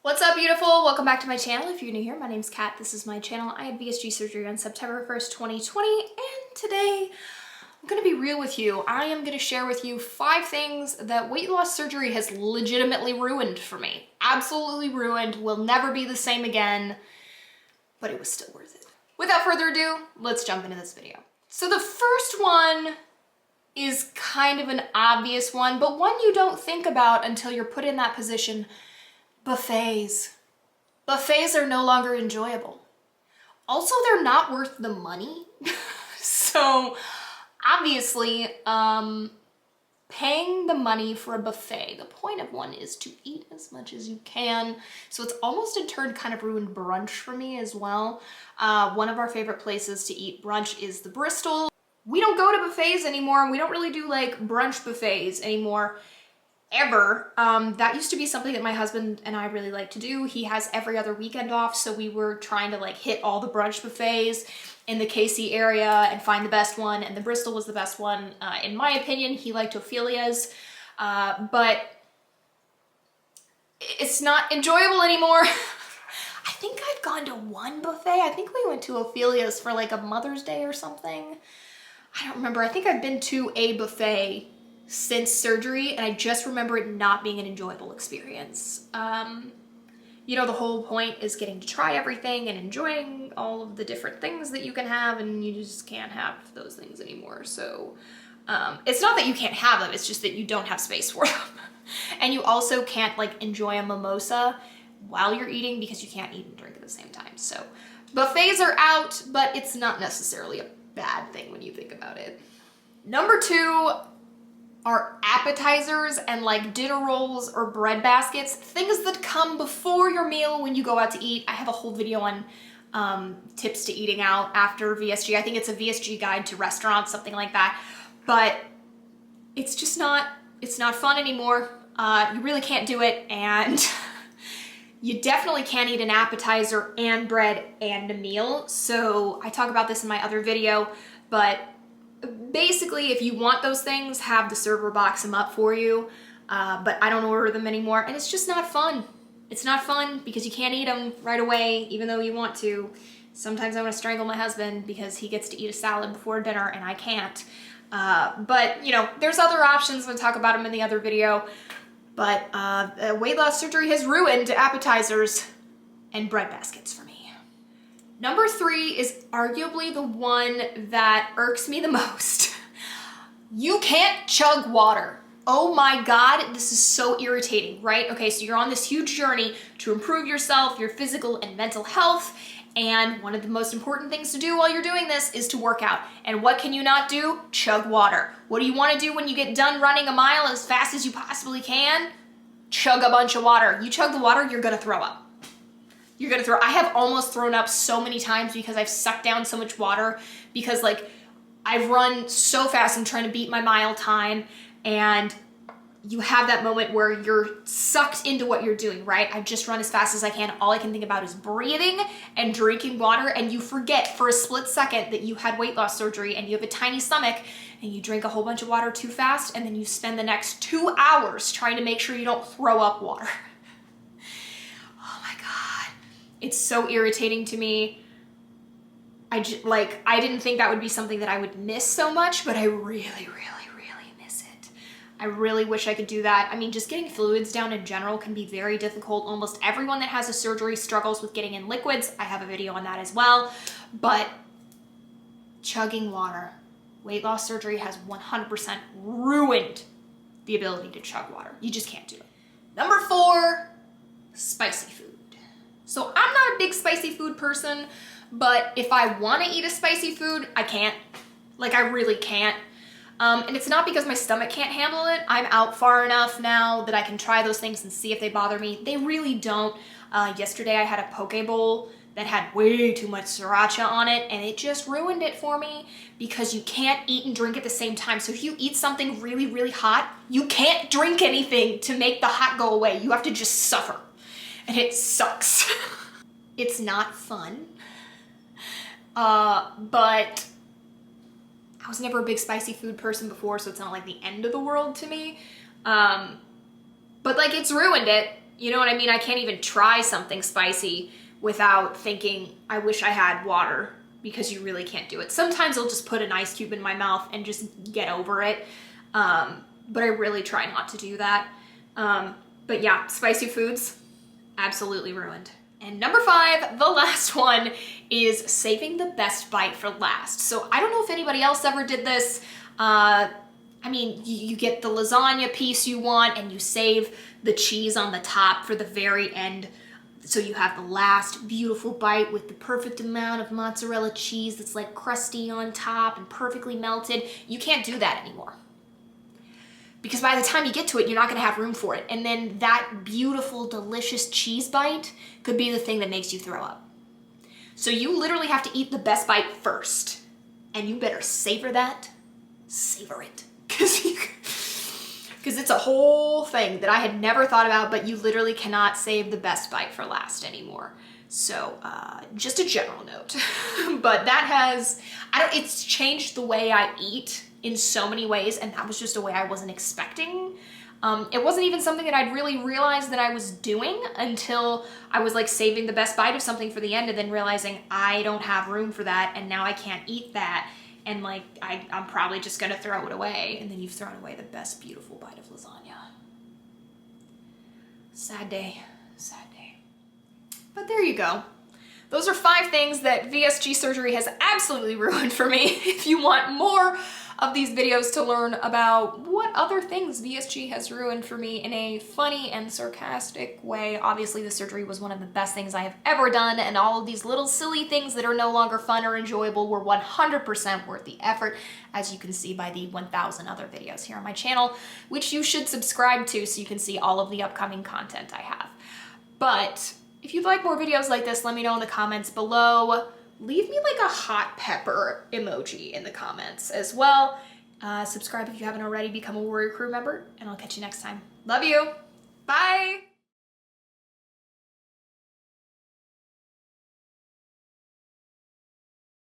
What's up, beautiful? Welcome back to my channel. If you're new here, my name's Kat. This is my channel. I had VSG surgery on September 1st, 2020, and today I'm gonna be real with you. I am gonna share with you 5 things that weight loss surgery has legitimately ruined for me. Absolutely ruined, will never be the same again, but it was still worth it. Without further ado, let's jump into this video. So the first one is kind of an obvious one, but one you don't think about until you're put in that position. Buffets. Buffets are no longer enjoyable. Also, they're not worth the money. So obviously, paying the money for a buffet, the point of one is to eat as much as you can. So it's almost in turn kind of ruined brunch for me as well. One of our favorite places to eat brunch is the Bristol. We don't go to buffets anymore. We don't really do like brunch buffets anymore. Ever. That used to be something that my husband and I really like to do. He has every other weekend off, so we were trying to like hit all the brunch buffets in the KC area and find the best one, and the Bristol was the best one. In my opinion, he liked Ophelia's, but it's not enjoyable anymore. I think I've gone to one buffet. I think we went to Ophelia's for like a Mother's Day or something. I don't remember. I think I've been to a buffet since surgery, and I just remember it not being an enjoyable experience. You know, the whole point is getting to try everything and enjoying all of the different things that you can have, and you just can't have those things anymore. So it's not that you can't have them, it's just that you don't have space for them. And you also can't like enjoy a mimosa while you're eating because you can't eat and drink at the same time. So buffets are out, but it's not necessarily a bad thing when you think about it. Number 2 are appetizers and like dinner rolls or bread baskets, things that come before your meal when you go out to eat. I have a whole video on tips to eating out after VSG. I think it's a VSG guide to restaurants, something like that. But it's just not, it's not fun anymore. You really can't do it, and you definitely can't eat an appetizer and bread and a meal. So I talk about this in my other video, but basically, if you want those things, have the server box them up for you, but I don't order them anymore, and it's just not fun. It's not fun because you can't eat them right away, even though you want to. Sometimes I want to strangle my husband because he gets to eat a salad before dinner and I can't. But, you know, there's other options. I'll talk about them in the other video. But weight loss surgery has ruined appetizers and bread baskets for me. Number 3 is arguably the one that irks me the most. You can't chug water. Oh my God, this is so irritating, right? Okay, so you're on this huge journey to improve yourself, your physical and mental health, and one of the most important things to do while you're doing this is to work out. And what can you not do? Chug water. What do you want to do when you get done running a mile as fast as you possibly can? Chug a bunch of water. You chug the water, you're gonna throw up. You're gonna throw. I have almost thrown up so many times because I've sucked down so much water, because like I've run so fast. I'm trying to beat my mile time, and you have that moment where you're sucked into what you're doing, right? I've just run as fast as I can. All I can think about is breathing and drinking water, and you forget for a split second that you had weight loss surgery and you have a tiny stomach, and you drink a whole bunch of water too fast, and then you spend the next 2 hours trying to make sure you don't throw up water. It's so irritating to me. I didn't think that would be something that I would miss so much, but I really, really, really miss it. I really wish I could do that. I mean, just getting fluids down in general can be very difficult. Almost everyone that has a surgery struggles with getting in liquids. I have a video on that as well. But chugging water, weight loss surgery has 100% ruined the ability to chug water. You just can't do it. Number 4, spicy food. So I'm not a big spicy food person, but if I want to eat a spicy food, I can't. Like, I really can't. And it's not because my stomach can't handle it. I'm out far enough now that I can try those things and see if they bother me. They really don't. Yesterday I had a poke bowl that had way too much sriracha on it, and it just ruined it for me because you can't eat and drink at the same time. So if you eat something really, really hot, you can't drink anything to make the hot go away. You have to just suffer. And it sucks. It's not fun. But I was never a big spicy food person before, so it's not like the end of the world to me. But like, it's ruined it. You know what I mean? I can't even try something spicy without thinking, I wish I had water, because you really can't do it. Sometimes I'll just put an ice cube in my mouth and just get over it. But I really try not to do that. But yeah, spicy foods, absolutely ruined. And number 5, the last one, is saving the best bite for last. So I don't know if anybody else ever did this. I mean, you get the lasagna piece you want and you save the cheese on the top for the very end. So you have the last beautiful bite with the perfect amount of mozzarella cheese that's like crusty on top and perfectly melted. You can't do that anymore. Because by the time you get to it, you're not gonna have room for it. And then that beautiful, delicious cheese bite could be the thing that makes you throw up. So you literally have to eat the best bite first. And you better savor that. Savor it. Because it's a whole thing that I had never thought about, but you literally cannot save the best bite for last anymore. So just a general note. But that has, it's changed the way I eat in so many ways, and that was just a way I wasn't expecting. It wasn't even something that I'd really realized that I was doing until I was like saving the best bite of something for the end and then realizing I don't have room for that and now I can't eat that. And like, I'm probably just gonna throw it away. And then you've thrown away the best beautiful bite of lasagna. Sad day, sad day. But there you go. Those are 5 things that VSG surgery has absolutely ruined for me. If you want more of these videos to learn about what other things VSG has ruined for me in a funny and sarcastic way. Obviously, the surgery was one of the best things I have ever done, and all of these little silly things that are no longer fun or enjoyable were 100% worth the effort, as you can see by the 1,000 other videos here on my channel, which you should subscribe to so you can see all of the upcoming content I have. But if you'd like more videos like this, let me know in the comments below. Leave me like a hot pepper emoji in the comments as well. Subscribe if you haven't already, become a Warrior Crew member, and I'll catch you next time. Love you. Bye.